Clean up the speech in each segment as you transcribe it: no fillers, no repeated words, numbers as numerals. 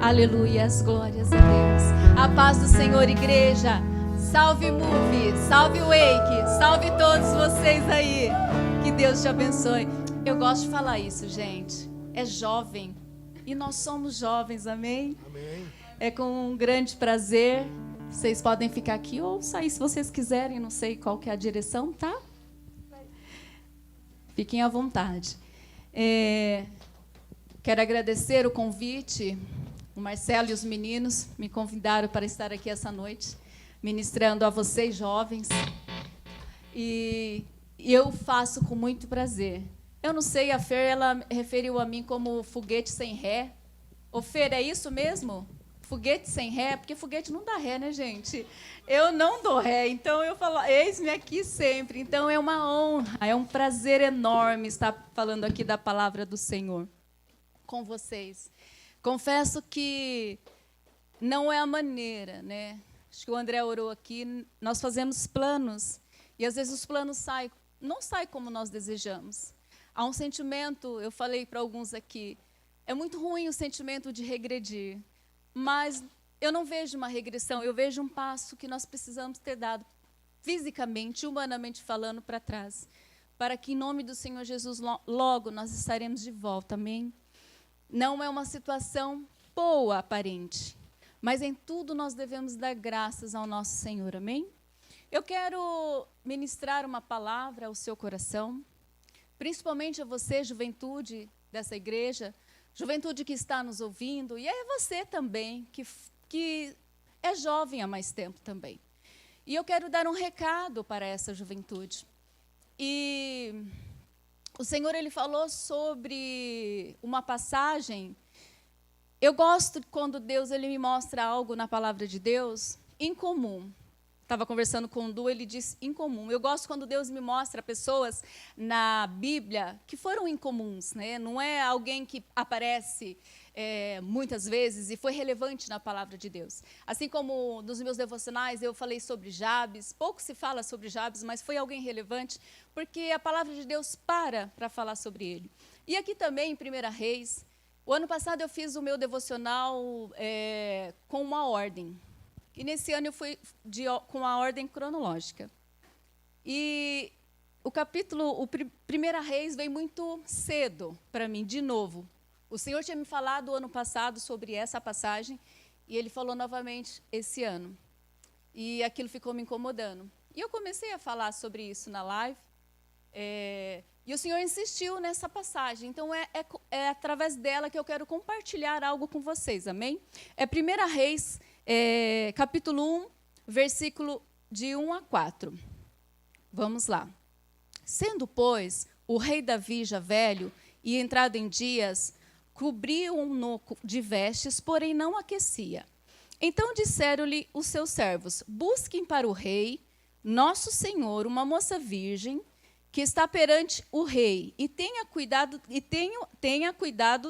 Aleluias, glórias a Deus. A paz do Senhor, igreja. Salve Move, salve Wake, salve todos vocês aí. Que Deus te abençoe. Eu gosto de falar isso, gente. É jovem e nós somos jovens, amém? Amém. É com um grande prazer. Vocês podem ficar aqui ou sair se vocês quiserem. Não sei qual que é a direção, tá? Fiquem à vontade. Quero agradecer o convite. O Marcelo e os meninos me convidaram para estar aqui essa noite, ministrando a vocês, jovens. E eu faço com muito prazer. Eu não sei, a Fer, ela referiu a mim como foguete sem ré. Ô, Fer, é isso mesmo? Foguete sem ré? Porque foguete não dá ré, né, gente? Eu não dou ré, então eu falo, eis-me aqui sempre. Então é uma honra, é um prazer enorme estar falando aqui da palavra do Senhor com vocês. Confesso que não é a maneira, né? Acho que o André orou aqui, nós fazemos planos, e às vezes os planos não saem como nós desejamos. Há um sentimento, eu falei para alguns aqui, é muito ruim o sentimento de regredir, mas eu não vejo uma regressão, eu vejo um passo que nós precisamos ter dado, fisicamente, humanamente falando, para trás, para que em nome do Senhor Jesus logo nós estaremos de volta, amém? Não é uma situação boa, aparente, mas em tudo nós devemos dar graças ao nosso Senhor, amém? Eu quero ministrar uma palavra ao seu coração, principalmente a você, juventude dessa igreja, juventude que está nos ouvindo, e é você também, que é jovem há mais tempo também. E eu quero dar um recado para essa juventude. E o Senhor, Ele falou sobre uma passagem. Eu gosto quando Deus ele me mostra algo na palavra de Deus incomum. Estava conversando com o Du, ele disse incomum. Eu gosto quando Deus me mostra pessoas na Bíblia que foram incomuns, né? Não é alguém que aparece muitas vezes e foi relevante na palavra de Deus. Assim como nos meus devocionais eu falei sobre Jabes, pouco se fala sobre Jabes, mas foi alguém relevante, porque a palavra de Deus para falar sobre ele. E aqui também, em 1 Reis, o ano passado eu fiz o meu devocional com uma ordem. E nesse ano eu fui com a ordem cronológica. E o 1 Reis veio muito cedo para mim, de novo. O Senhor tinha me falado o ano passado sobre essa passagem, e Ele falou novamente esse ano. E aquilo ficou me incomodando. E eu comecei a falar sobre isso na live, e o Senhor insistiu nessa passagem. Então, é através dela que eu quero compartilhar algo com vocês, amém? É 1 Reis, capítulo 1, versículo de 1 a 4. Vamos lá. Sendo, pois, o rei Davi já velho e entrado em dias, cobriu-o de vestes, porém não aquecia. Então disseram-lhe os seus servos: busquem para o rei, nosso senhor, uma moça virgem, que está perante o rei, e tenha cuidado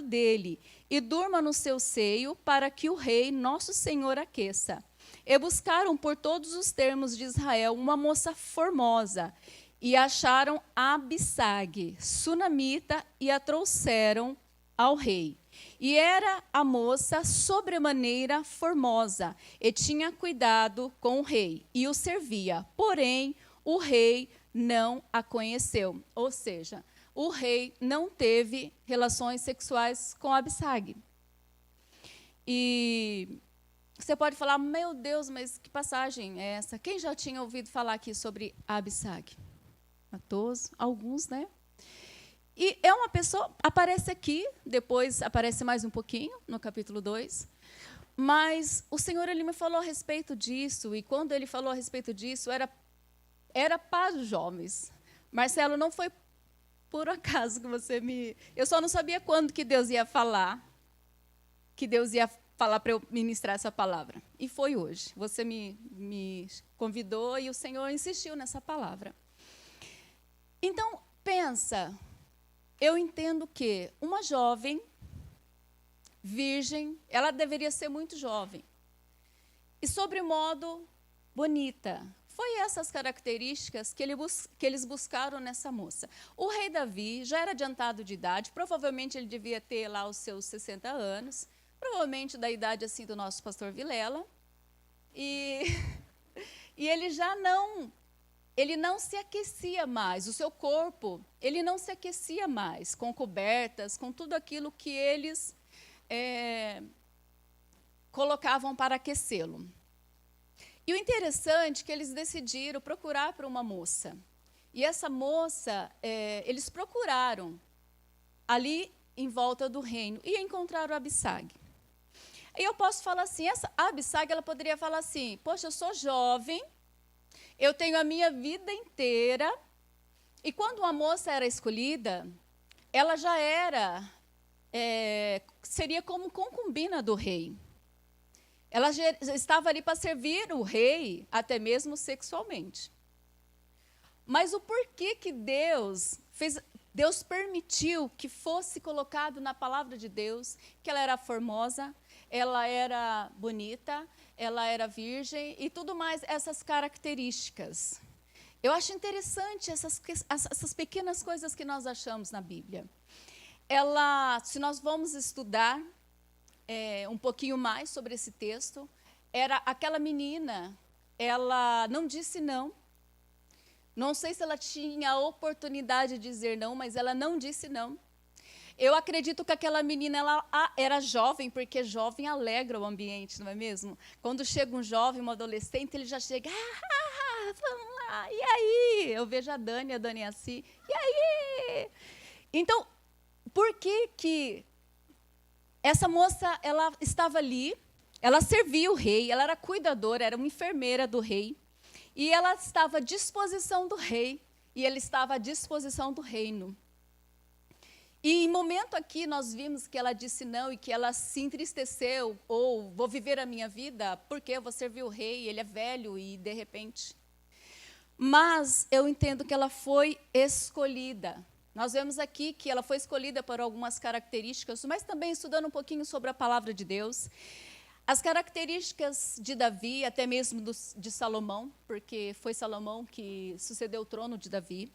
dele, e durma no seu seio, para que o rei, nosso senhor, aqueça. E buscaram por todos os termos de Israel uma moça formosa, e acharam Abissag, sunamita, e a trouxeram ao rei. E era a moça sobremaneira formosa, e tinha cuidado com o rei, e o servia. Porém, o rei não a conheceu. Ou seja, o rei não teve relações sexuais com Abissag. E você pode falar, meu Deus, mas que passagem é essa? Quem já tinha ouvido falar aqui sobre Abissag? A todos, alguns, né? E é uma pessoa, aparece aqui, depois aparece mais um pouquinho, no capítulo 2. Mas o Senhor ele me falou a respeito disso, e quando ele falou a respeito disso, era para os jovens. Marcelo, não foi por acaso que você me... Eu só não sabia quando que Deus ia falar, para eu ministrar essa palavra. E foi hoje. Você me convidou e o Senhor insistiu nessa palavra. Então, pensa, eu entendo que uma jovem, virgem, ela deveria ser muito jovem. E, sobremodo, bonita. Foi essas características que eles buscaram nessa moça. O rei Davi já era adiantado de idade, provavelmente ele devia ter lá os seus 60 anos, provavelmente da idade assim do nosso pastor Vilela, e, e ele não se aquecia mais, o seu corpo, ele não se aquecia mais com cobertas, com tudo aquilo que eles colocavam para aquecê-lo. E o interessante é que eles decidiram procurar por uma moça. E essa moça, eles procuraram ali em volta do reino e encontraram Abissag. E eu posso falar assim, a Abissag, ela poderia falar assim, poxa, eu sou jovem, eu tenho a minha vida inteira, e quando uma moça era escolhida, ela já era, seria como concubina do rei. Ela já estava ali para servir o rei, até mesmo sexualmente. Mas o porquê que Deus permitiu que fosse colocado na palavra de Deus, que ela era formosa, ela era bonita, ela era virgem e tudo mais, essas características. Eu acho interessante essas pequenas coisas que nós achamos na Bíblia. Se nós vamos estudar um pouquinho mais sobre esse texto, era aquela menina, ela não disse não. Não sei se ela tinha a oportunidade de dizer não, mas ela não disse não. Eu acredito que aquela menina ela era jovem, porque jovem alegra o ambiente, não é mesmo? Quando chega um jovem, um adolescente, ele já chega, vamos lá, e aí? Eu vejo a Dani é assim, e aí? Então, por que essa moça ela estava ali, ela servia o rei, ela era cuidadora, era uma enfermeira do rei, e ela estava à disposição do rei, e ele estava à disposição do reino. E em momento aqui nós vimos que ela disse não e que ela se entristeceu, ou vou viver a minha vida porque eu vou servir o rei, ele é velho e de repente. Mas eu entendo que ela foi escolhida. Nós vemos aqui que ela foi escolhida por algumas características, mas também estudando um pouquinho sobre a palavra de Deus. As características de Davi, até mesmo de Salomão, porque foi Salomão que sucedeu o trono de Davi.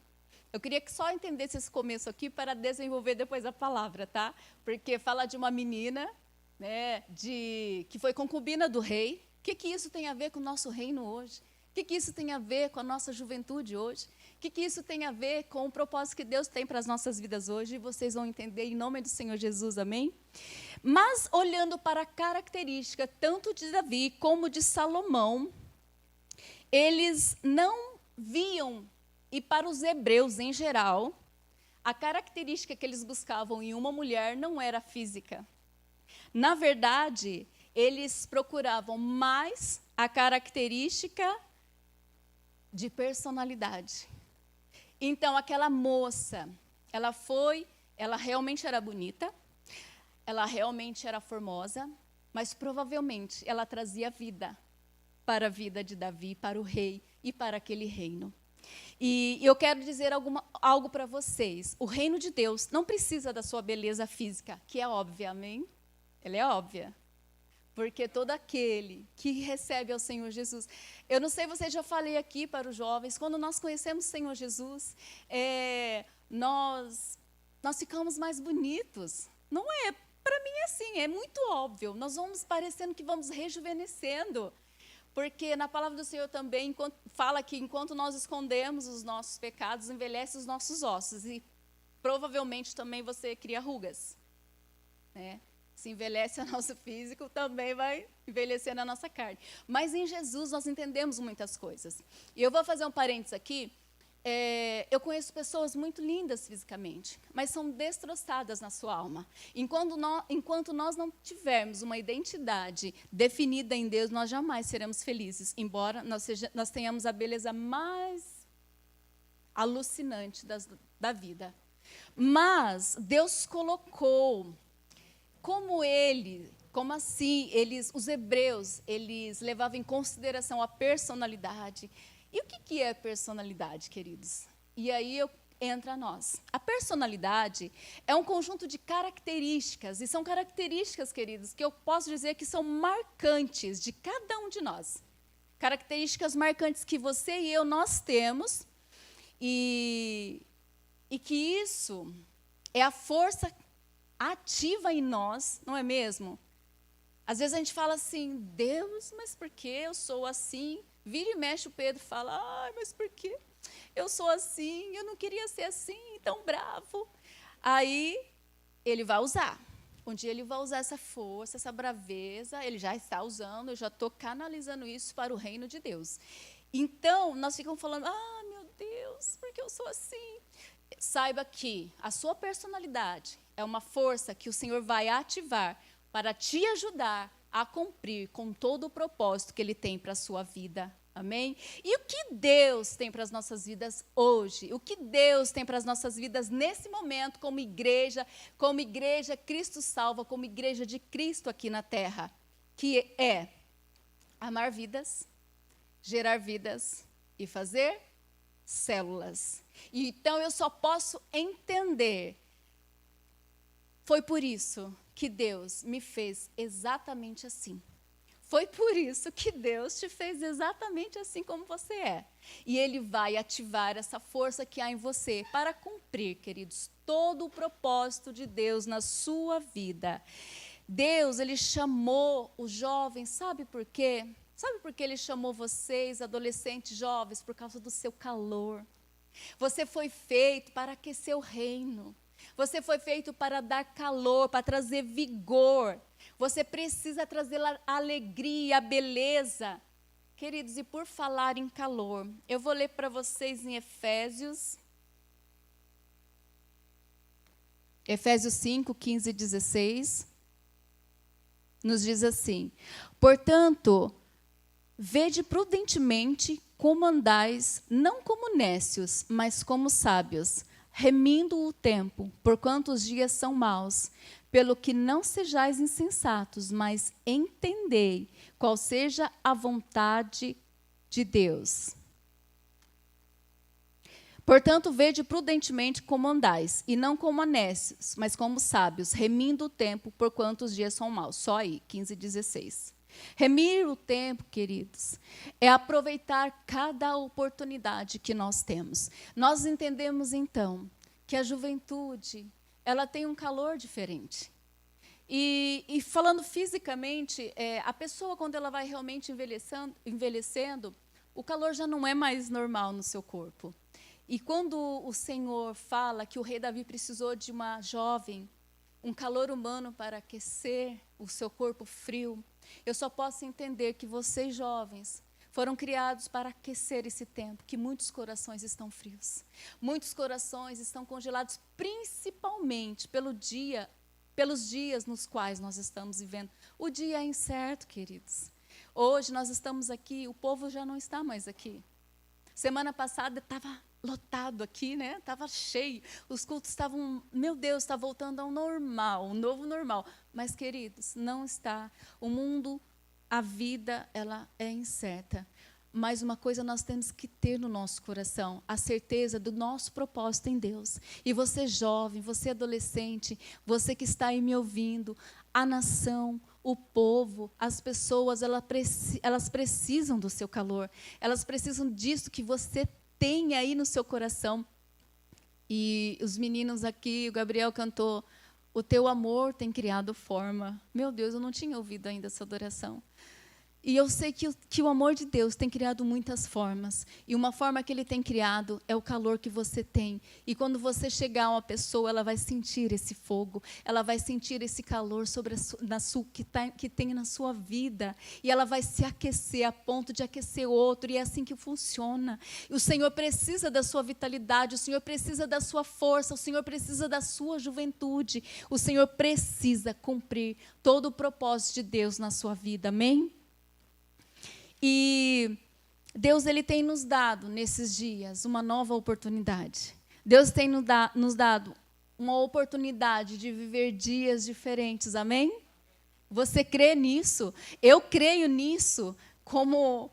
Eu queria que só entendesse esse começo aqui para desenvolver depois a palavra, tá? Porque fala de uma menina, né, que foi concubina do rei. O que isso tem a ver com o nosso reino hoje? O que isso tem a ver com a nossa juventude hoje? O que isso tem a ver com o propósito que Deus tem para as nossas vidas hoje? E vocês vão entender em nome do Senhor Jesus, amém? Mas, olhando para a característica tanto de Davi como de Salomão, eles não viam, e para os hebreus em geral, a característica que eles buscavam em uma mulher não era física. Na verdade, eles procuravam mais a característica de personalidade. Então, aquela moça, ela realmente era bonita, ela realmente era formosa, mas provavelmente ela trazia vida para a vida de Davi, para o rei e para aquele reino. E eu quero dizer algo para vocês. O reino de Deus não precisa da sua beleza física, que é óbvia, amém? Ela é óbvia. Porque todo aquele que recebe ao Senhor Jesus... Eu não sei, você já falei aqui para os jovens, quando nós conhecemos o Senhor Jesus, nós ficamos mais bonitos. Não é? Para mim é assim, é muito óbvio. Nós vamos parecendo que vamos rejuvenescendo. Porque na palavra do Senhor também fala que enquanto nós escondemos os nossos pecados, envelhece os nossos ossos. E provavelmente também você cria rugas. Né? Se envelhece o nosso físico, também vai envelhecer na nossa carne. Mas em Jesus nós entendemos muitas coisas. E eu vou fazer um parênteses aqui. Eu conheço pessoas muito lindas fisicamente, mas são destroçadas na sua alma. Enquanto nós não tivermos uma identidade definida em Deus, nós jamais seremos felizes, embora nós tenhamos a beleza mais alucinante da vida. Mas Deus colocou, como assim, os hebreus, eles levavam em consideração a personalidade. E o que é personalidade, queridos? E aí entra nós. A personalidade é um conjunto de características, e são características, queridos, que eu posso dizer que são marcantes de cada um de nós. Características marcantes que você e eu, nós temos, e que isso é a força ativa em nós, não é mesmo? Às vezes a gente fala assim, Deus, mas por que eu sou assim? Vira e mexe o Pedro fala, ai, mas por que eu sou assim? Eu não queria ser assim, tão bravo. Aí ele vai usar. Um dia ele vai usar essa força, essa braveza, ele já está usando, eu já estou canalizando isso para o reino de Deus. Então, nós ficamos falando, ah, meu Deus, por que eu sou assim? Saiba que a sua personalidade é uma força que o Senhor vai ativar para te ajudar a cumprir com todo o propósito que Ele tem para a sua vida. Amém? E o que Deus tem para as nossas vidas hoje? O que Deus tem para as nossas vidas nesse momento, como igreja Cristo Salva, como igreja de Cristo aqui na terra? Que é amar vidas, gerar vidas e fazer células. E então eu só posso entender. Foi por isso que Deus me fez exatamente assim. Foi por isso que Deus te fez exatamente assim como você é. E Ele vai ativar essa força que há em você para cumprir, queridos, todo o propósito de Deus na sua vida. Deus, Ele chamou os jovens, sabe por quê? Sabe por que Ele chamou vocês, adolescentes jovens? Por causa do seu calor. Você foi feito para aquecer o reino. Você foi feito para dar calor, para trazer vigor. Você precisa trazer a alegria, a beleza. Queridos, e por falar em calor, eu vou ler para vocês em Efésios 5, 15 e 16. Nos diz assim: portanto, vede prudentemente como andais, não como nécios, mas como sábios, remindo o tempo, porquanto os dias são maus. Pelo que não sejais insensatos, mas entendei qual seja a vontade de Deus. Portanto, vede prudentemente como andais, e não como nécios, mas como sábios, remindo o tempo, porquanto os dias são maus. Só aí, 15 e 16. Remir o tempo, queridos, é aproveitar cada oportunidade que nós temos. Nós entendemos, então, que a juventude, ela tem um calor diferente. E falando fisicamente, a pessoa, quando ela vai realmente envelhecendo, o calor já não é mais normal no seu corpo. E quando o Senhor fala que o rei Davi precisou de uma jovem, um calor humano para aquecer o seu corpo frio, eu só posso entender que vocês, jovens, foram criados para aquecer esse tempo, que muitos corações estão frios. Muitos corações estão congelados, principalmente pelos dias nos quais nós estamos vivendo. O dia é incerto, queridos. Hoje nós estamos aqui, o povo já não está mais aqui. Semana passada estava lotado aqui, né? Estava cheio. Os cultos estavam, meu Deus, está voltando ao normal, um novo normal. Mas, queridos, não está. O mundo, a vida, ela é incerta. Mas uma coisa nós temos que ter no nosso coração, a certeza do nosso propósito em Deus. E você jovem, você adolescente, você que está aí me ouvindo, a nação, o povo, as pessoas, elas precisam do seu calor. Elas precisam disso que você tem aí no seu coração. E os meninos aqui, o Gabriel cantou, o teu amor tem criado forma. Meu Deus, eu não tinha ouvido ainda essa adoração. E eu sei que o amor de Deus tem criado muitas formas. E uma forma que Ele tem criado é o calor que você tem. E quando você chegar a uma pessoa, ela vai sentir esse fogo. Ela vai sentir esse calor que tem na sua vida. E ela vai se aquecer a ponto de aquecer outro. E é assim que funciona. O Senhor precisa da sua vitalidade. O Senhor precisa da sua força. O Senhor precisa da sua juventude. O Senhor precisa cumprir todo o propósito de Deus na sua vida. Amém? E Deus, Ele tem nos dado, nesses dias, uma nova oportunidade. Deus tem nos dado uma oportunidade de viver dias diferentes, amém? Você crê nisso? Eu creio nisso, como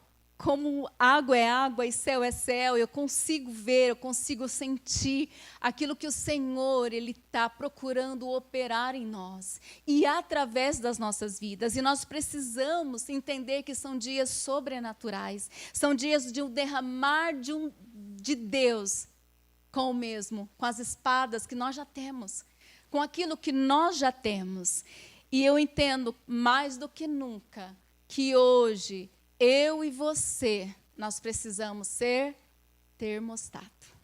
água é água e céu é céu. Eu consigo ver, eu consigo sentir aquilo que o Senhor, Ele está procurando operar em nós e através das nossas vidas. E nós precisamos entender que são dias sobrenaturais, são dias de um derramar de Deus com as espadas que nós já temos, com aquilo que nós já temos. E eu entendo mais do que nunca que hoje, eu e você, nós precisamos ser termostato.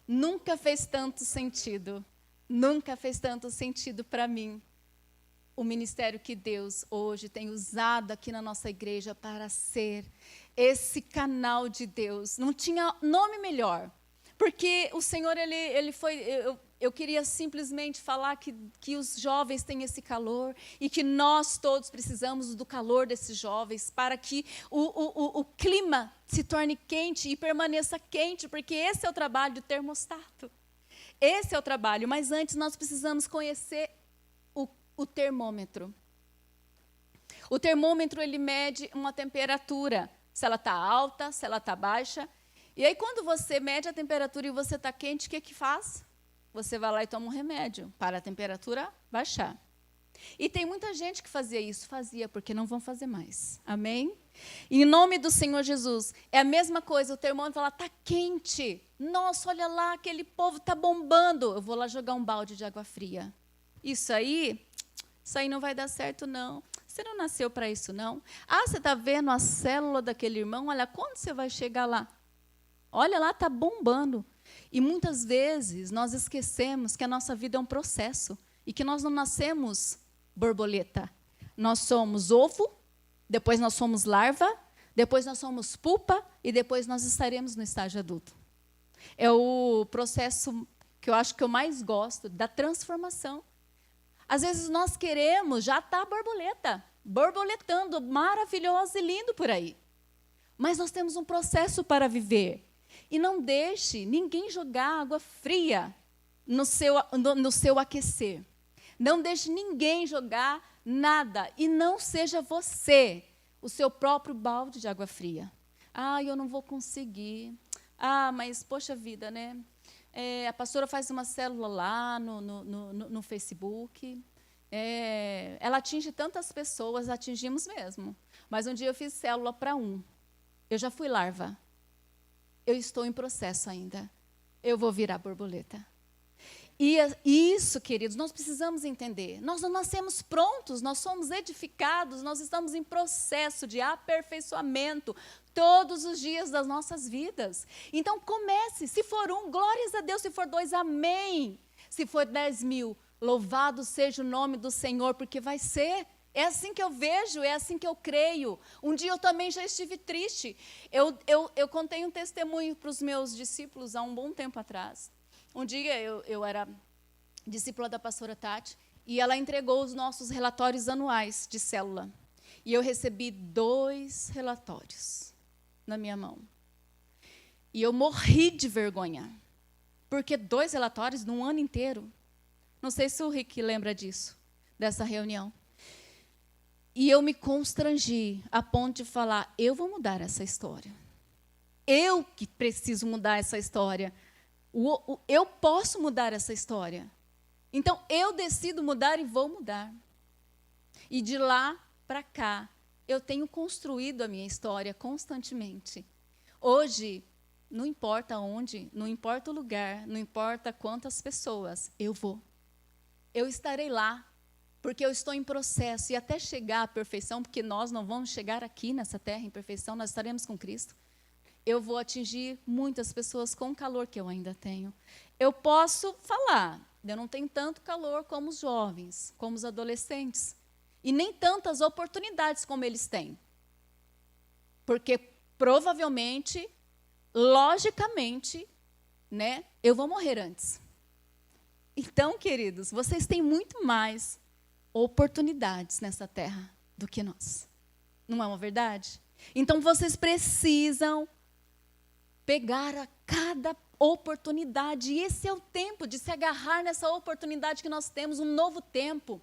Nunca fez tanto sentido para mim o ministério que Deus hoje tem usado aqui na nossa igreja para ser esse canal de Deus. Não tinha nome melhor, porque o Senhor, ele foi... Eu queria simplesmente falar que os jovens têm esse calor e que nós todos precisamos do calor desses jovens para que o clima se torne quente e permaneça quente, porque esse é o trabalho do termostato. Esse é o trabalho, mas antes nós precisamos conhecer o termômetro. O termômetro, ele mede uma temperatura, se ela está alta, se ela está baixa. E aí, quando você mede a temperatura e você está quente, o que faz? Você vai lá e toma um remédio para a temperatura baixar. E tem muita gente que fazia porque não vão fazer mais. Amém? E em nome do Senhor Jesus, é a mesma coisa, o termômetro fala, está quente. Nossa, olha lá, aquele povo está bombando. Eu vou lá jogar um balde de água fria. Isso aí não vai dar certo, não. Você não nasceu para isso, não. Ah, você está vendo a célula daquele irmão? Olha, quando você vai chegar lá? Olha lá, está bombando. E muitas vezes nós esquecemos que a nossa vida é um processo e que nós não nascemos borboleta. Nós somos ovo, depois nós somos larva, depois nós somos pupa e depois nós estaremos no estágio adulto. É o processo que eu acho que eu mais gosto, da transformação. Às vezes nós queremos já estar borboleta, borboletando, maravilhoso e lindo por aí. Mas nós temos um processo para viver. E não deixe ninguém jogar água fria no seu aquecer. Não deixe ninguém jogar nada. E não seja você o seu próprio balde de água fria. Ah, eu não vou conseguir. Ah, mas, poxa vida, né? A pastora faz uma célula lá no Facebook. Ela atinge tantas pessoas, atingimos mesmo. Mas um dia eu fiz célula para um. Eu já fui larva. Eu estou em processo ainda. Eu vou virar borboleta. E isso, queridos, nós precisamos entender. Nós não nascemos prontos, nós somos edificados, nós estamos em processo de aperfeiçoamento todos os dias das nossas vidas. Então, comece. Se for um, glórias a Deus. Se for dois, amém. Se for 10.000, louvado seja o nome do Senhor, porque vai ser. É assim que eu vejo, é assim que eu creio. Um dia eu também já estive triste. Eu contei um testemunho para os meus discípulos há um bom tempo atrás. Um dia eu era discípula da pastora Tati e ela entregou os nossos relatórios anuais de célula. E eu recebi 2 relatórios na minha mão. E eu morri de vergonha. Porque 2 relatórios num ano inteiro. Não sei se o Rick lembra disso, dessa reunião. E eu me constrangi a ponto de falar, eu vou mudar essa história. Eu que preciso mudar essa história. Eu posso mudar essa história. Então, eu decido mudar e vou mudar. E de lá para cá, eu tenho construído a minha história constantemente. Hoje, não importa onde, não importa o lugar, não importa quantas pessoas, eu vou. Eu estarei lá. Porque eu estou em processo, e até chegar à perfeição, porque nós não vamos chegar aqui nessa terra em perfeição, nós estaremos com Cristo. Eu vou atingir muitas pessoas com o calor que eu ainda tenho. Eu posso falar, eu não tenho tanto calor como os jovens, como os adolescentes, e nem tantas oportunidades como eles têm. Porque provavelmente, logicamente, né, eu vou morrer antes. Então, queridos, vocês têm muito mais oportunidades nessa terra do que nós. Não é uma verdade? Então, vocês precisam pegar a cada oportunidade. E esse é o tempo de se agarrar nessa oportunidade que nós temos, um novo tempo,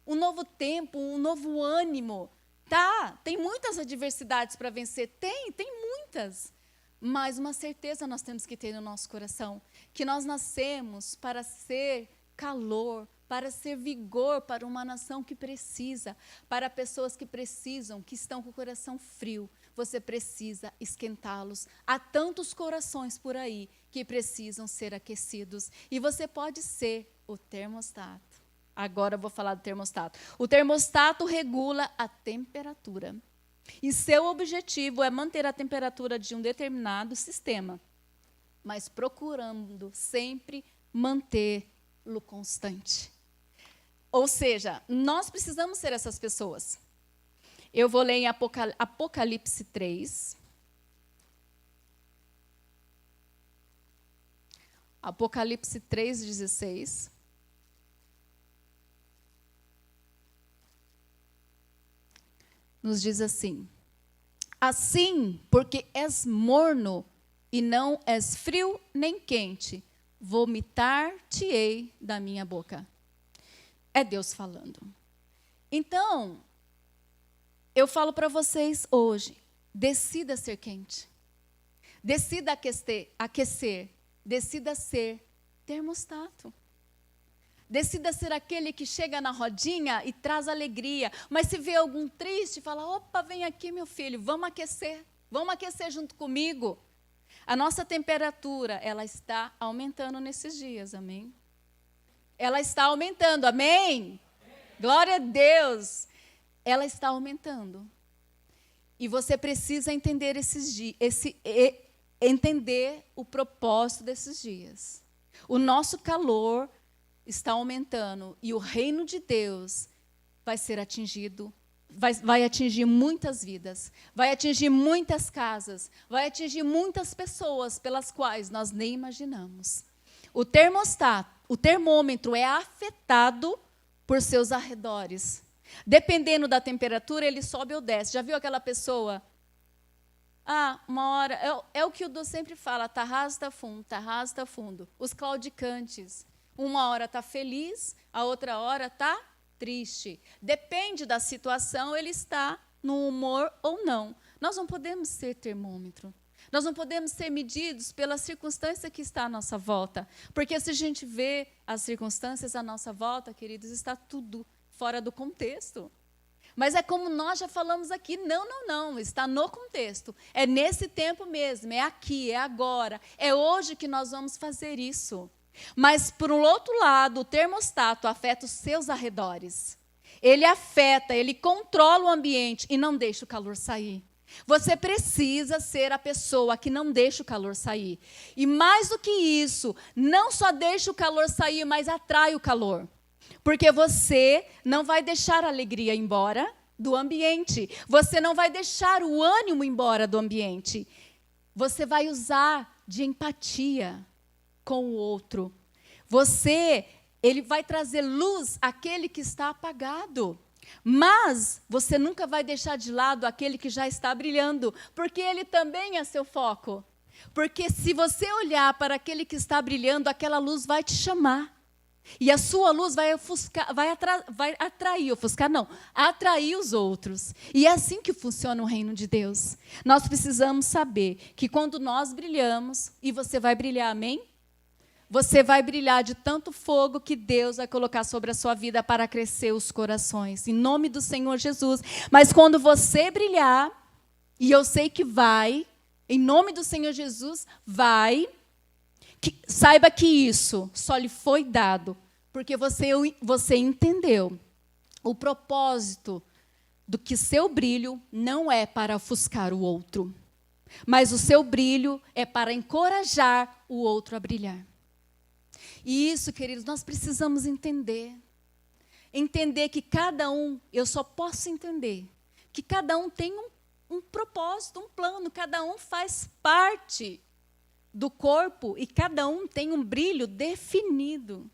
um novo ânimo. Tá, tem muitas adversidades para vencer. Tem muitas. Mas uma certeza nós temos que ter no nosso coração, que nós nascemos para ser calor, para ser vigor para uma nação que precisa, para pessoas que precisam, que estão com o coração frio. Você precisa esquentá-los. Há tantos corações por aí que precisam ser aquecidos. E você pode ser o termostato. Agora eu vou falar do termostato. O termostato regula a temperatura. E seu objetivo é manter a temperatura de um determinado sistema, mas procurando sempre mantê-lo constante. Ou seja, nós precisamos ser essas pessoas. Eu vou ler em Apocalipse 3. Apocalipse 3:16. Nos diz assim: assim, porque és morno e não és frio nem quente, vomitar-te-ei da minha boca. É Deus falando. Então, eu falo para vocês hoje, decida ser quente. Decida aquecer. Decida ser termostato. Decida ser aquele que chega na rodinha e traz alegria. Mas se vê algum triste, fala, opa, vem aqui, meu filho, vamos aquecer junto comigo. A nossa temperatura, ela está aumentando nesses dias, amém? Ela está aumentando, amém? Glória a Deus. Ela está aumentando. E você precisa entender entender o propósito desses dias. O nosso calor está aumentando e o reino de Deus vai ser atingido, vai atingir muitas vidas, vai atingir muitas casas, vai atingir muitas pessoas pelas quais nós nem imaginamos. O termômetro é afetado por seus arredores. Dependendo da temperatura, ele sobe ou desce. Já viu aquela pessoa? Uma hora... É o que o Du sempre fala, tá raso, tá fundo, tá raso, tá fundo. Os claudicantes. Uma hora está feliz, a outra hora está triste. Depende da situação, ele está no humor ou não. Nós não podemos ser termômetro. Nós não podemos ser medidos pela circunstância que está à nossa volta. Porque se a gente vê as circunstâncias à nossa volta, queridos, está tudo fora do contexto. Mas é como nós já falamos aqui, não, está no contexto. É nesse tempo mesmo, é aqui, é agora, é hoje que nós vamos fazer isso. Mas, por um outro lado, o termostato afeta os seus arredores. Ele afeta, ele controla o ambiente e não deixa o calor sair. Você precisa ser a pessoa que não deixa o calor sair. E mais do que isso, não só deixa o calor sair, mas atrai o calor. Porque você não vai deixar a alegria embora do ambiente. Você não vai deixar o ânimo embora do ambiente. Você vai usar de empatia com o outro. Ele vai trazer luz àquele que está apagado. Mas você nunca vai deixar de lado aquele que já está brilhando, porque ele também é seu foco. Porque se você olhar para aquele que está brilhando, aquela luz vai te chamar. E a sua luz vai atrair os outros. E é assim que funciona o reino de Deus. Nós precisamos saber que quando nós brilhamos, e você vai brilhar, amém? Você vai brilhar de tanto fogo que Deus vai colocar sobre a sua vida para crescer os corações, em nome do Senhor Jesus. Mas quando você brilhar, e eu sei que vai, em nome do Senhor Jesus, saiba que isso só lhe foi dado, porque você entendeu o propósito do que seu brilho não é para ofuscar o outro, mas o seu brilho é para encorajar o outro a brilhar. E isso, queridos, nós precisamos entender. Entender que cada um, eu só posso entender, que cada um tem um propósito, um plano, cada um faz parte do corpo e cada um tem um brilho definido.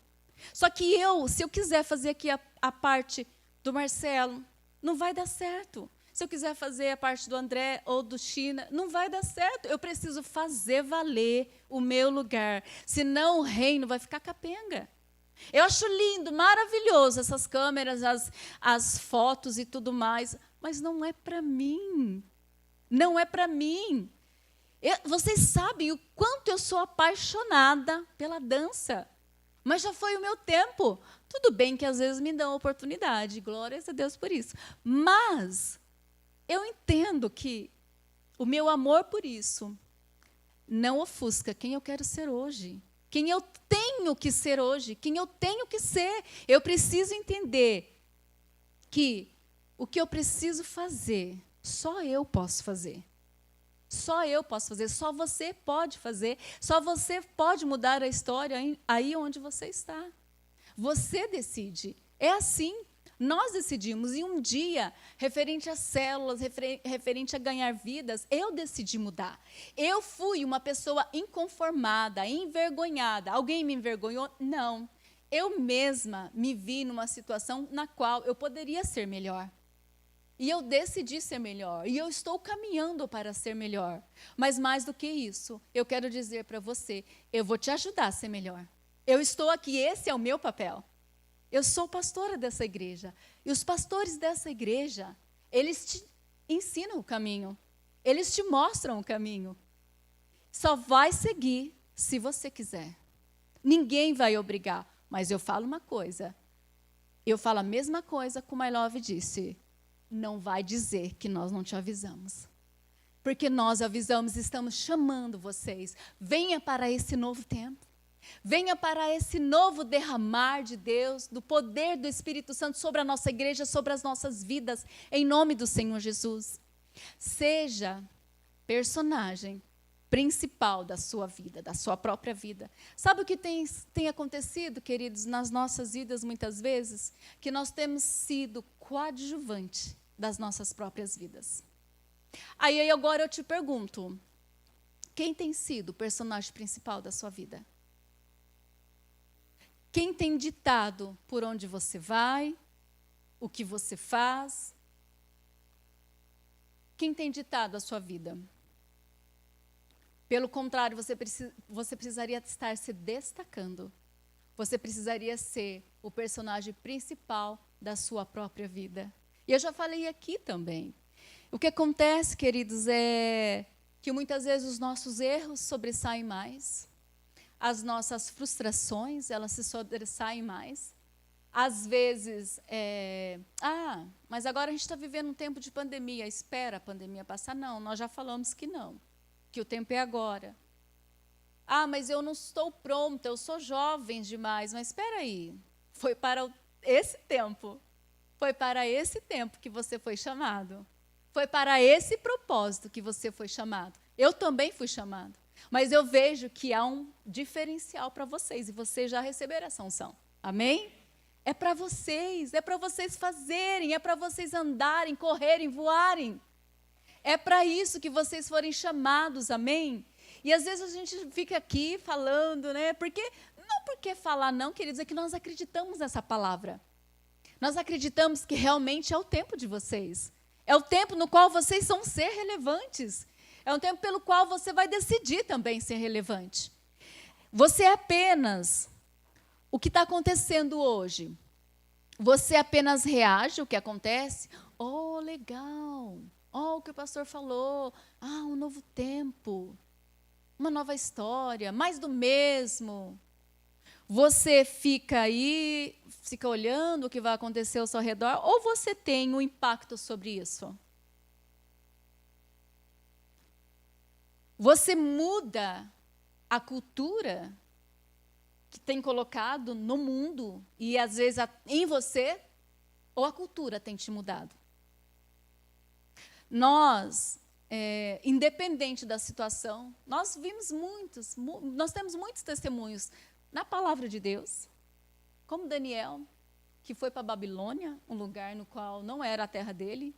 Só que se eu quiser fazer aqui a parte do Marcelo, não vai dar certo. Se eu quiser fazer a parte do André ou do China, não vai dar certo. Eu preciso fazer valer o meu lugar. Senão o reino vai ficar capenga. Eu acho lindo, maravilhoso essas câmeras, as fotos e tudo mais, mas não é para mim. Não é para mim. Vocês sabem o quanto eu sou apaixonada pela dança. Mas já foi o meu tempo. Tudo bem que às vezes me dão oportunidade. Glórias a Deus por isso. Mas eu entendo que o meu amor por isso não ofusca quem eu quero ser hoje. Quem eu tenho tenho que ser hoje, quem eu tenho que ser. Eu preciso entender que o que eu preciso fazer, só eu posso fazer. Só eu posso fazer, só você pode fazer, só você pode mudar a história aí onde você está. Você decide. É assim. Nós decidimos. E um dia, referente às células, referente a ganhar vidas, eu decidi mudar. Eu fui uma pessoa inconformada, envergonhada. Alguém me envergonhou? Não. Eu mesma me vi numa situação na qual eu poderia ser melhor. E eu decidi ser melhor. E eu estou caminhando para ser melhor. Mas mais do que isso, eu quero dizer para você, eu vou te ajudar a ser melhor. Eu estou aqui, esse é o meu papel. Eu sou pastora dessa igreja. E os pastores dessa igreja, eles te ensinam o caminho. Eles te mostram o caminho. Só vai seguir se você quiser. Ninguém vai obrigar. Mas eu falo uma coisa. Eu falo a mesma coisa que o My Love disse. Não vai dizer que nós não te avisamos. Porque nós avisamos e estamos chamando vocês. Venha para esse novo tempo. Venha para esse novo derramar de Deus, do poder do Espírito Santo sobre a nossa igreja, sobre as nossas vidas, em nome do Senhor Jesus. Seja personagem principal da sua vida, da sua própria vida. Sabe o que tem acontecido, queridos, nas nossas vidas muitas vezes? Que nós temos sido coadjuvante das nossas próprias vidas. Aí agora eu te pergunto, quem tem sido o personagem principal da sua vida? Quem tem ditado por onde você vai, o que você faz? Quem tem ditado a sua vida? Pelo contrário, você precisaria estar se destacando. Você precisaria ser o personagem principal da sua própria vida. E eu já falei aqui também. O que acontece, queridos, é que muitas vezes os nossos erros sobressaem mais. As nossas frustrações, elas se sobressaem mais. Às vezes, mas agora a gente está vivendo um tempo de pandemia, espera a pandemia passar. Não, nós já falamos que não, que o tempo é agora. Mas eu não estou pronta, eu sou jovem demais. Mas espera aí, foi para esse tempo que você foi chamado. Foi para esse propósito que você foi chamado. Eu também fui chamado. Mas eu vejo que há um diferencial para vocês, e vocês já receberam essa unção. Amém? É para vocês fazerem, é para vocês andarem, correrem, voarem. É para isso que vocês forem chamados, amém? E às vezes a gente fica aqui falando, né? Não porque falar não, queridos, é que nós acreditamos nessa palavra. Nós acreditamos que realmente é o tempo de vocês. É o tempo no qual vocês vão ser relevantes. É um tempo pelo qual você vai decidir também ser relevante. Você é apenas o que está acontecendo hoje. Você apenas reage ao que acontece. Oh, legal. Oh, o que o pastor falou. Um novo tempo. Uma nova história. Mais do mesmo. Você fica aí, fica olhando o que vai acontecer ao seu redor, ou você tem um impacto sobre isso? Você muda a cultura que tem colocado no mundo e, às vezes, em você, ou a cultura tem te mudado? Nós, independente da situação, nós temos muitos testemunhos na palavra de Deus, como Daniel, que foi para a Babilônia, um lugar no qual não era a terra dele,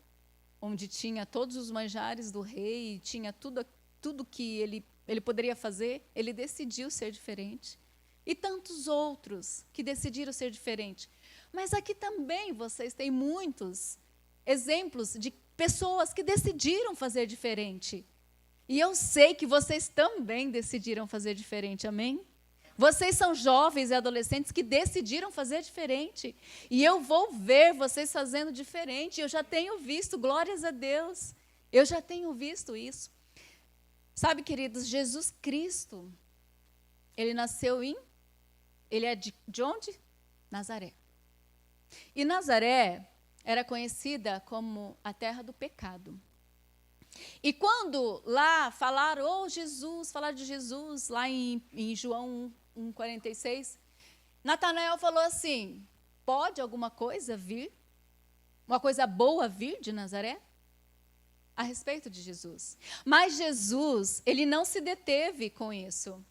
onde tinha todos os manjares do rei, tinha tudo que ele poderia fazer, ele decidiu ser diferente. E tantos outros que decidiram ser diferente. Mas aqui também vocês têm muitos exemplos de pessoas que decidiram fazer diferente. E eu sei que vocês também decidiram fazer diferente, amém? Vocês são jovens e adolescentes que decidiram fazer diferente. E eu vou ver vocês fazendo diferente. Eu já tenho visto, glórias a Deus. Eu já tenho visto isso. Sabe, queridos, Jesus Cristo, ele nasceu ele é de onde? Nazaré. E Nazaré era conhecida como a terra do pecado. E quando lá falaram de Jesus, lá em João 1:46. Natanael falou assim: pode alguma coisa vir? Uma coisa boa vir de Nazaré? A respeito de Jesus. Mas Jesus, ele não se deteve com isso.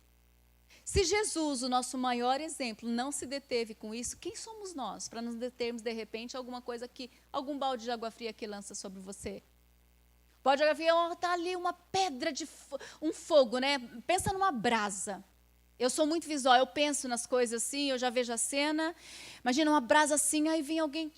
Se Jesus, o nosso maior exemplo, não se deteve com isso, quem somos nós para nos determos, de repente, alguma coisa que, algum balde de água fria que lança sobre você? Balde de água fria, está ali uma pedra de um fogo, né? Pensa numa brasa. Eu sou muito visual, eu penso nas coisas assim, eu já vejo a cena. Imagina uma brasa assim, aí vem alguém...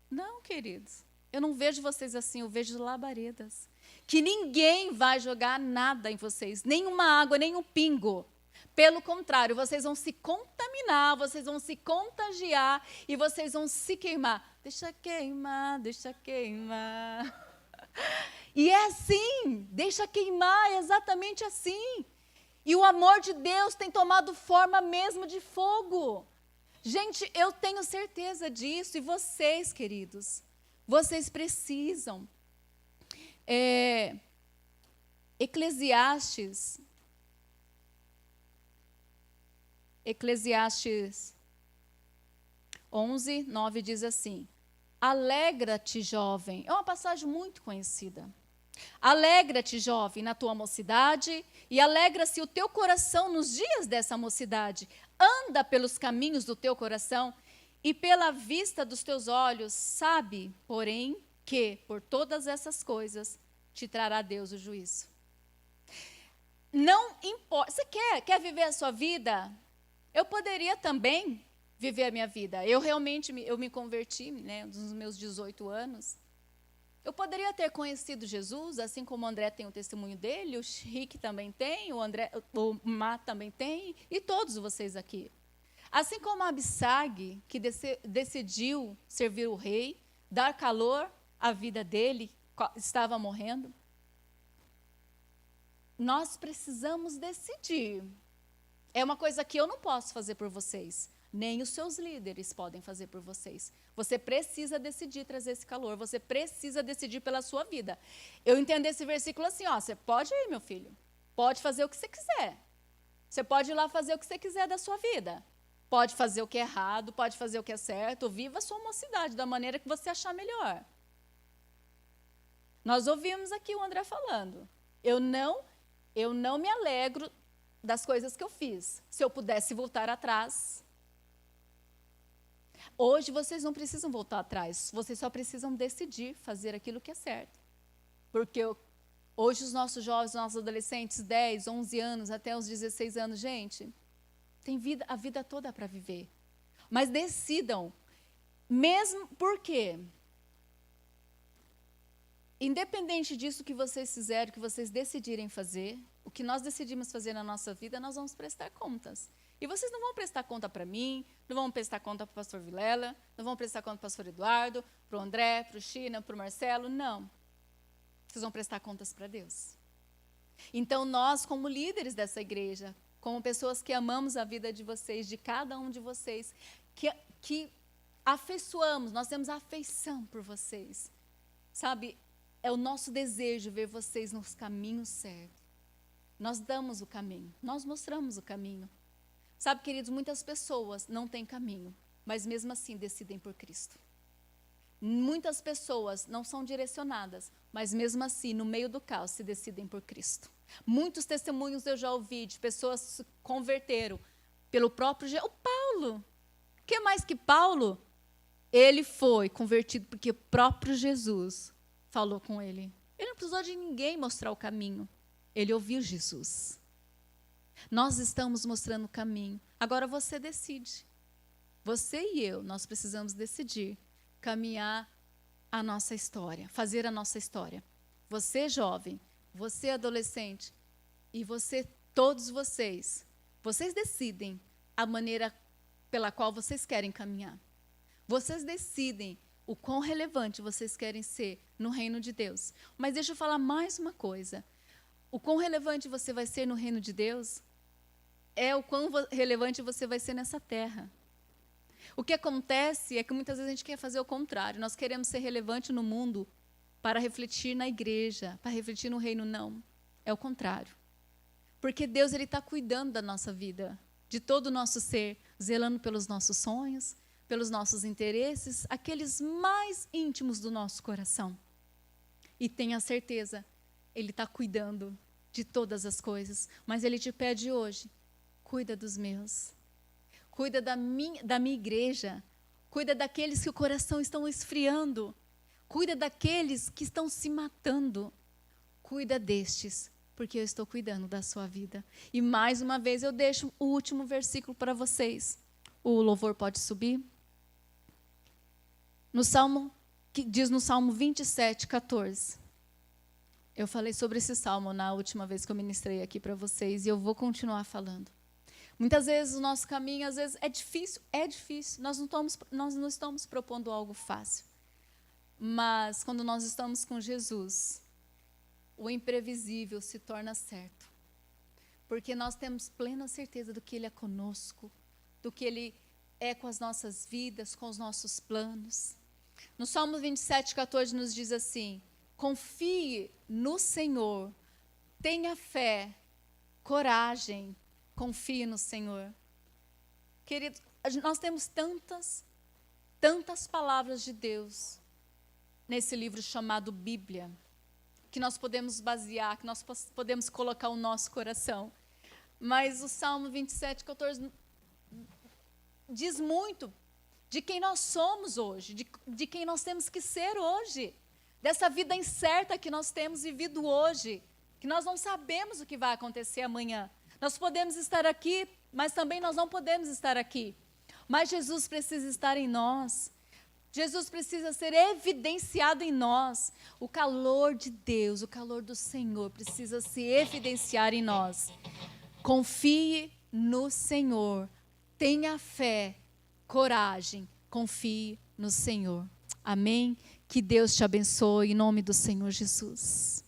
Não, queridos, eu não vejo vocês assim, eu vejo labaredas. Que ninguém vai jogar nada em vocês, nenhuma água, nenhum pingo. Pelo contrário, vocês vão se contaminar, vocês vão se contagiar e vocês vão se queimar. Deixa queimar, deixa queimar. E é assim, deixa queimar, é exatamente assim. E o amor de Deus tem tomado forma mesmo de fogo. Gente, eu tenho certeza disso, e vocês, queridos, vocês precisam. Eclesiastes 11:9 diz assim: alegra-te, jovem. É uma passagem muito conhecida. Alegra-te, jovem, na tua mocidade, e alegra-se o teu coração nos dias dessa mocidade. Anda pelos caminhos do teu coração e pela vista dos teus olhos. Sabe, porém, que por todas essas coisas te trará Deus o juízo. Não importa. Você quer viver a sua vida? Eu poderia também viver a minha vida. Eu realmente me converti, né, nos meus 18 anos. Eu poderia ter conhecido Jesus, assim como o André tem o testemunho dele, o Rick também tem, o Má também tem, e todos vocês aqui. Assim como a Abissag, que decidiu servir o rei, dar calor à vida dele, estava morrendo. Nós precisamos decidir. É uma coisa que eu não posso fazer por vocês, nem os seus líderes podem fazer por vocês. Você precisa decidir trazer esse calor, você precisa decidir pela sua vida. Eu entendo esse versículo assim, ó, você pode ir, meu filho, pode fazer o que você quiser. Você pode ir lá fazer o que você quiser da sua vida. Pode fazer o que é errado, pode fazer o que é certo, viva a sua mocidade da maneira que você achar melhor. Nós ouvimos aqui o André falando, eu não me alegro das coisas que eu fiz. Se eu pudesse voltar atrás. Hoje vocês não precisam voltar atrás, vocês só precisam decidir fazer aquilo que é certo. Porque hoje os nossos jovens, os nossos adolescentes, 10, 11 anos, até os 16 anos, gente, tem a vida toda para viver. Mas decidam, mesmo porque, independente disso que vocês fizeram, que vocês decidirem fazer, o que nós decidimos fazer na nossa vida, nós vamos prestar contas. E vocês não vão prestar conta para mim, não vão prestar conta para o pastor Vilela, não vão prestar conta para o pastor Eduardo, para o André, para o China, para o Marcelo, não. Vocês vão prestar contas para Deus. Então, nós, como líderes dessa igreja, como pessoas que amamos a vida de vocês, de cada um de vocês, que afeiçoamos, nós temos afeição por vocês. Sabe, é o nosso desejo ver vocês nos caminhos certos. Nós damos o caminho, nós mostramos o caminho. Sabe, queridos, muitas pessoas não têm caminho, mas mesmo assim decidem por Cristo. Muitas pessoas não são direcionadas, mas mesmo assim, no meio do caos, se decidem por Cristo. Muitos testemunhos eu já ouvi de pessoas que se converteram pelo próprio Jesus. O Paulo, o que mais que Paulo? Ele foi convertido porque o próprio Jesus falou com ele. Ele não precisou de ninguém mostrar o caminho. Ele ouviu Jesus. Nós estamos mostrando o caminho. Agora você decide. Você e eu, nós precisamos decidir caminhar a nossa história, fazer a nossa história. Você, jovem, você, adolescente, e você, todos vocês decidem a maneira pela qual vocês querem caminhar. Vocês decidem o quão relevante vocês querem ser no reino de Deus. Mas deixa eu falar mais uma coisa. O quão relevante você vai ser no reino de Deus é o quão relevante você vai ser nessa terra. O que acontece é que muitas vezes a gente quer fazer o contrário. Nós queremos ser relevante no mundo para refletir na igreja, para refletir no reino. Não, é o contrário. Porque Deus está cuidando da nossa vida, de todo o nosso ser, zelando pelos nossos sonhos, pelos nossos interesses, aqueles mais íntimos do nosso coração. E tenha certeza, Ele está cuidando de todas as coisas. Mas Ele te pede hoje, cuida dos meus. Cuida da minha igreja. Cuida daqueles que o coração estão esfriando. Cuida daqueles que estão se matando. Cuida destes, porque eu estou cuidando da sua vida. E mais uma vez eu deixo o último versículo para vocês. O louvor pode subir? No Salmo, que diz no Salmo 27, 14. Eu falei sobre esse salmo na última vez que eu ministrei aqui para vocês, e eu vou continuar falando. Muitas vezes o nosso caminho, às vezes, é difícil. Nós não estamos propondo algo fácil. Mas quando nós estamos com Jesus, o imprevisível se torna certo. Porque nós temos plena certeza do que Ele é conosco, do que Ele é com as nossas vidas, com os nossos planos. No Salmo 27, 14 nos diz assim: confie no Senhor, tenha fé, coragem, confie no Senhor. Queridos, nós temos tantas palavras de Deus nesse livro chamado Bíblia, que nós podemos basear, que nós podemos colocar o nosso coração. Mas o Salmo 27, 14 diz muito de quem nós somos hoje, de quem nós temos que ser hoje, dessa vida incerta que nós temos vivido hoje, que nós não sabemos o que vai acontecer amanhã. Nós podemos estar aqui, mas também nós não podemos estar aqui. Mas Jesus precisa estar em nós. Jesus precisa ser evidenciado em nós. O calor de Deus, o calor do Senhor precisa se evidenciar em nós. Confie no Senhor. Tenha fé, coragem. Confie no Senhor. Amém? Que Deus te abençoe em nome do Senhor Jesus.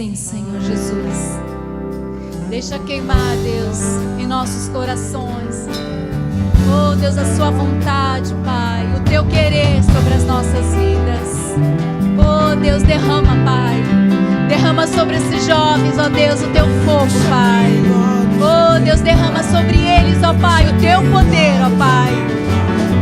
Sim, Senhor Jesus. Deixa queimar, Deus, em nossos corações. Oh, Deus, a sua vontade, Pai, o teu querer sobre as nossas vidas. Oh, Deus, derrama, Pai. Derrama sobre esses jovens, ó Deus, o teu fogo, Pai. Oh, Deus, derrama sobre eles, ó Pai, o teu poder, ó Pai.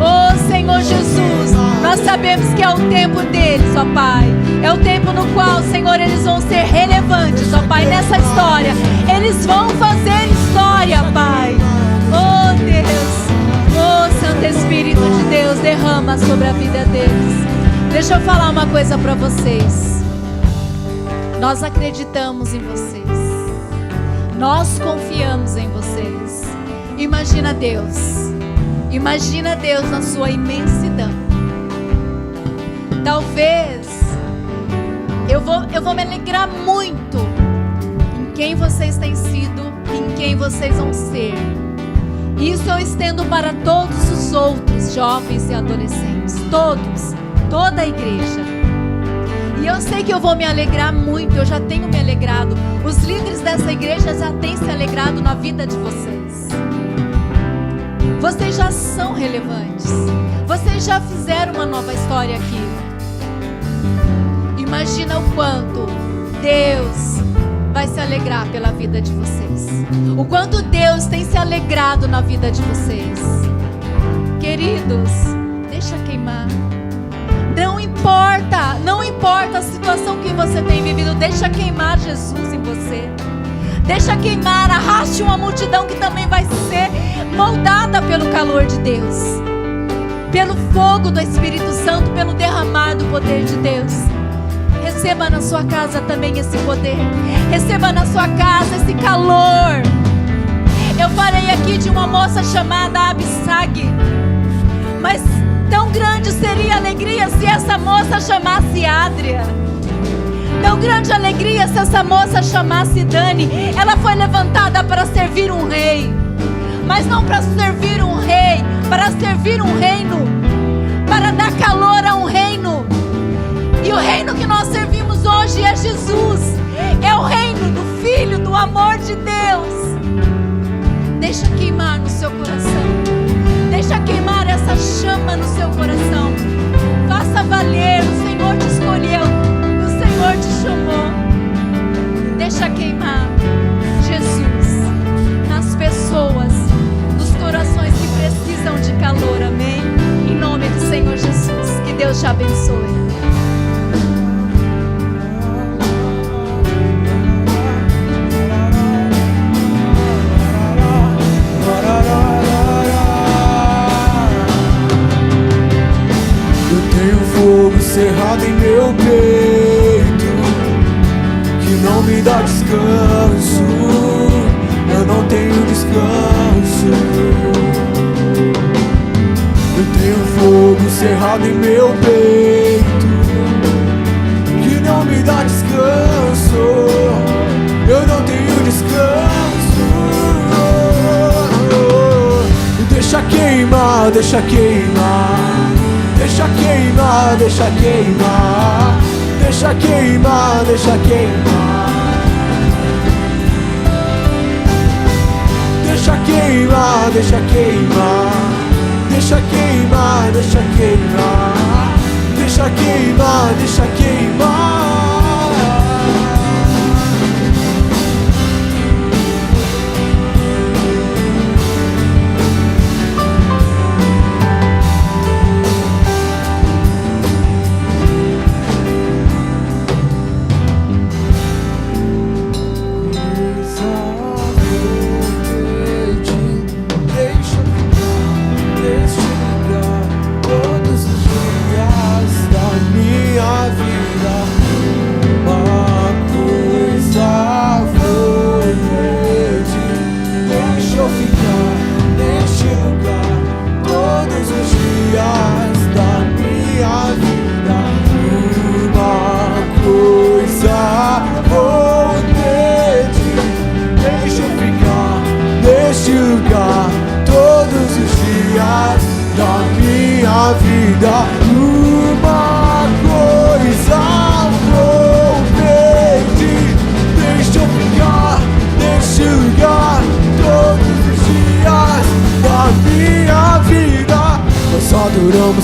Oh, Senhor Jesus, nós sabemos que é o tempo deles, ó Pai. É o tempo no qual, Senhor, eles vão ser relevantes, ó Pai, nessa história. Eles vão fazer história, Pai. Oh, Deus. Oh, Santo Espírito de Deus, derrama sobre a vida deles. Deixa eu falar uma coisa para vocês. Nós acreditamos em vocês. Nós confiamos em vocês. Imagina Deus. Imagina Deus na sua imensidão. Talvez eu vou me alegrar muito em quem vocês têm sido, em quem vocês vão ser. Isso eu estendo para todos os outros jovens e adolescentes. Todos, toda a igreja. E eu sei que eu vou me alegrar muito. Eu já tenho me alegrado. Os líderes dessa igreja já têm se alegrado na vida de vocês. Vocês já são relevantes. Vocês já fizeram uma nova história aqui. Imagina o quanto Deus vai se alegrar pela vida de vocês. O quanto Deus tem se alegrado na vida de vocês. Queridos, deixa queimar. Não importa a situação que você tem vivido, deixa queimar Jesus em você. Deixa queimar, arraste uma multidão que também vai ser moldada pelo calor de Deus, pelo fogo do Espírito Santo, pelo derramar do poder de Deus. Receba na sua casa também esse poder. Receba na sua casa esse calor. Eu falei aqui de uma moça chamada Abissag, mas tão grande seria a alegria se essa moça chamasse Adria. Tão grande a alegria se essa moça chamasse Dani. Ela foi levantada para servir um rei, mas não para servir um rei, para servir um reino, para dar calor a um reino. E o reino que nós servimos hoje é Jesus. É o reino do Filho, do amor de Deus. Deixa queimar no seu coração. Deixa queimar essa chama no seu coração. Faça valer, o Senhor te escolheu, o Senhor te chamou. Deixa queimar Jesus nas pessoas, nos corações que precisam de calor, amém? Em nome do Senhor Jesus, que Deus te abençoe. Cerrado em meu peito, que não me dá descanso. Eu não tenho descanso. Eu tenho fogo cerrado em meu peito, que não me dá descanso. Eu não tenho descanso. Deixa queimar, deixa queimar. Deixa queimar, deixa queimar. Deixa queimar, deixa queimar. Deixa queimar, deixa queimar. Deixa queimar, deixa queimar. Deixa queimar, deixa queimar.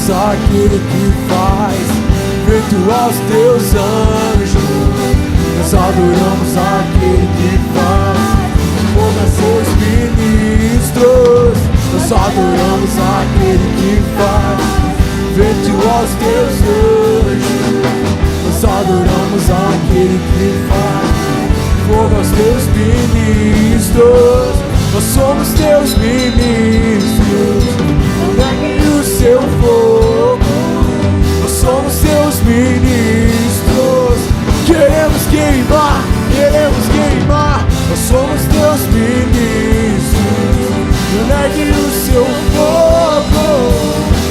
adoramos aquele que faz vento aos teus anjos. Nós adoramos aquele que faz fogo aos seus ministros. Nós adoramos aquele que faz vento aos teus anjos. Nós adoramos aquele que faz fogo aos teus ministros. Nós somos teus ministros, negue o seu fogo. Nós somos teus ministros, queremos queimar, queremos queimar. Nós somos teus ministros, negue o seu fogo.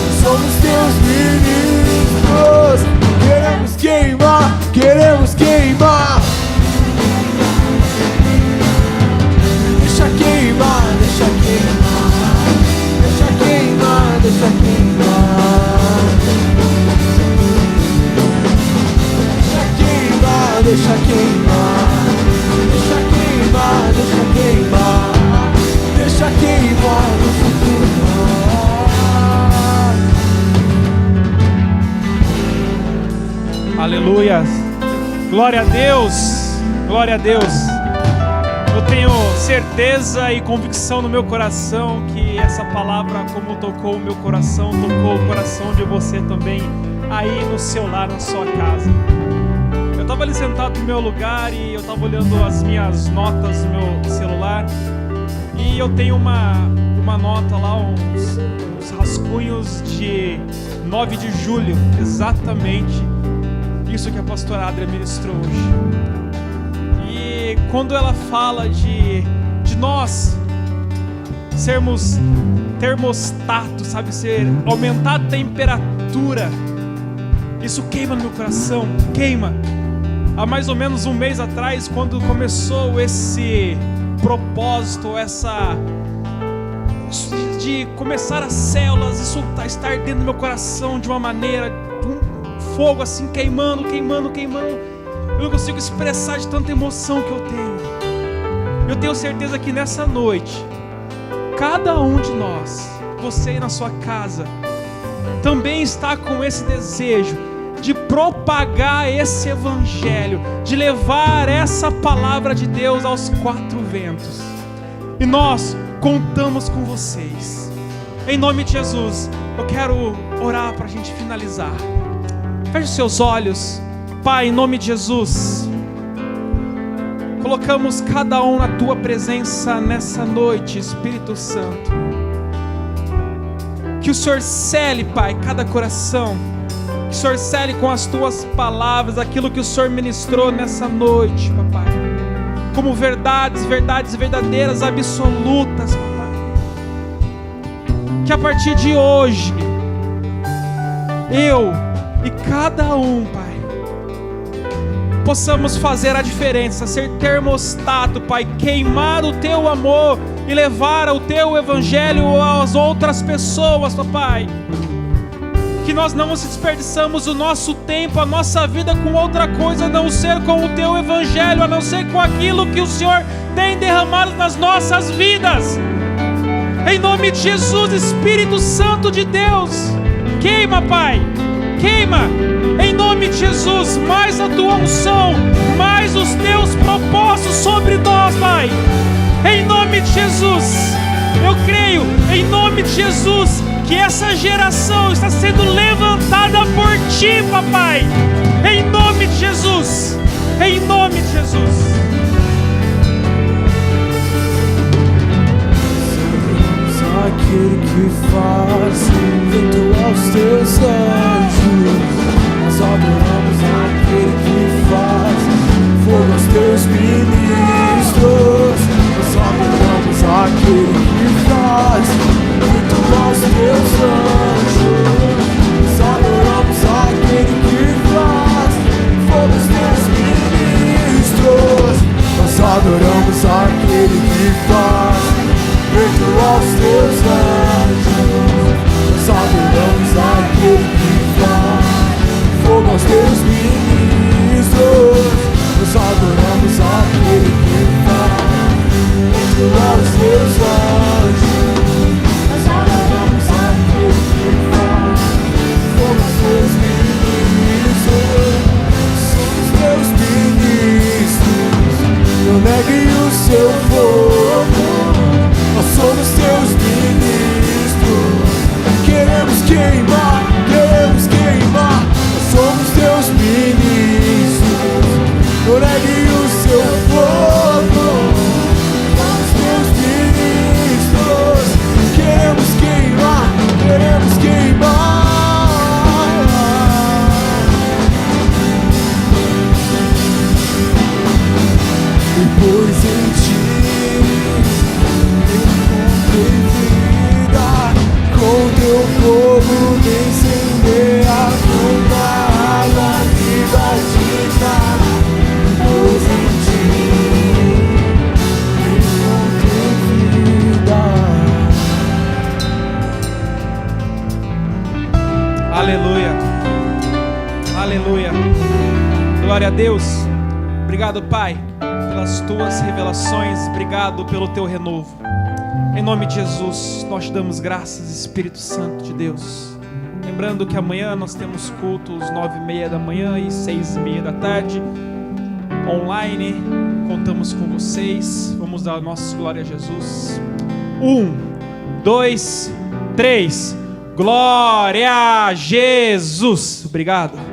Nós somos teus ministros, queremos queimar, queremos queimar. Deixa queimar, deixa queimar, deixa queimar, deixa queimar. Deixa queimar, deixa queimar, deixa queimar, deixa queimar, deixa queimar, deixa queimar. Aleluia! Glória a Deus! Glória a Deus! Eu tenho certeza e convicção no meu coração que essa palavra, como tocou o meu coração, tocou o coração de você também, aí no seu lar, na sua casa. Eu estava ali sentado no meu lugar e eu estava olhando as minhas notas no meu celular, e eu tenho uma nota lá, uns rascunhos de 9 de julho, exatamente isso que a pastora Adria ministrou hoje. Quando ela fala de nós sermos termostato, sabe, aumentar a temperatura, isso queima no meu coração, queima. Há mais ou menos um mês atrás, quando começou esse propósito, de começar as células, isso está ardendo no meu coração de uma maneira, um fogo assim, queimando. Eu não consigo expressar de tanta emoção que eu tenho. Eu tenho certeza que nessa noite, cada um de nós, você aí na sua casa, também está com esse desejo de propagar esse evangelho, de levar essa palavra de Deus aos 4 ventos. E nós contamos com vocês. Em nome de Jesus, eu quero orar para a gente finalizar. Feche seus olhos. Pai, em nome de Jesus, colocamos cada um na Tua presença nessa noite, Espírito Santo. Que o Senhor cele, Pai, cada coração. Que o Senhor cele com as Tuas palavras aquilo que o Senhor ministrou nessa noite, Papai. Como verdades verdadeiras, absolutas, Papai. Que a partir de hoje, eu e cada um, Pai, possamos fazer a diferença, ser termostato, Pai, queimar o Teu amor e levar o Teu evangelho às outras pessoas, Papai. Que nós não desperdiçamos o nosso tempo, a nossa vida com outra coisa, a não ser com o Teu evangelho, a não ser com aquilo que o Senhor tem derramado nas nossas vidas. Em nome de Jesus, Espírito Santo de Deus, queima, Pai, queima. Em nome de Jesus, mais a Tua unção, mais os Teus propósitos sobre nós, Pai. Em nome de Jesus, eu creio, em nome de Jesus, que essa geração está sendo levantada por Ti, Papai. Em nome de Jesus, em nome de Jesus. Aquele que faz vento aos Teus anjos. Nós adoramos aquele que faz fogo aos Teus ministros. Nós adoramos aquele que faz vento aos Teus anjos. Nós adoramos aquele que faz fogo aos Teus ministros. Nós adoramos aquele que faz vento aos Teus anjos. Nós adoramos aquele que faz fogo aos Teus ministros. Glória a Deus. Obrigado, Pai, pelas tuas revelações. Obrigado pelo teu renovo. Em nome de Jesus, nós te damos graças, Espírito Santo de Deus. Lembrando que amanhã nós temos cultos 9h30 da manhã e 6h30 da tarde, online. Contamos com vocês. Vamos dar nossa glória a Jesus. 1, 2, 3. Glória a Jesus. Obrigado.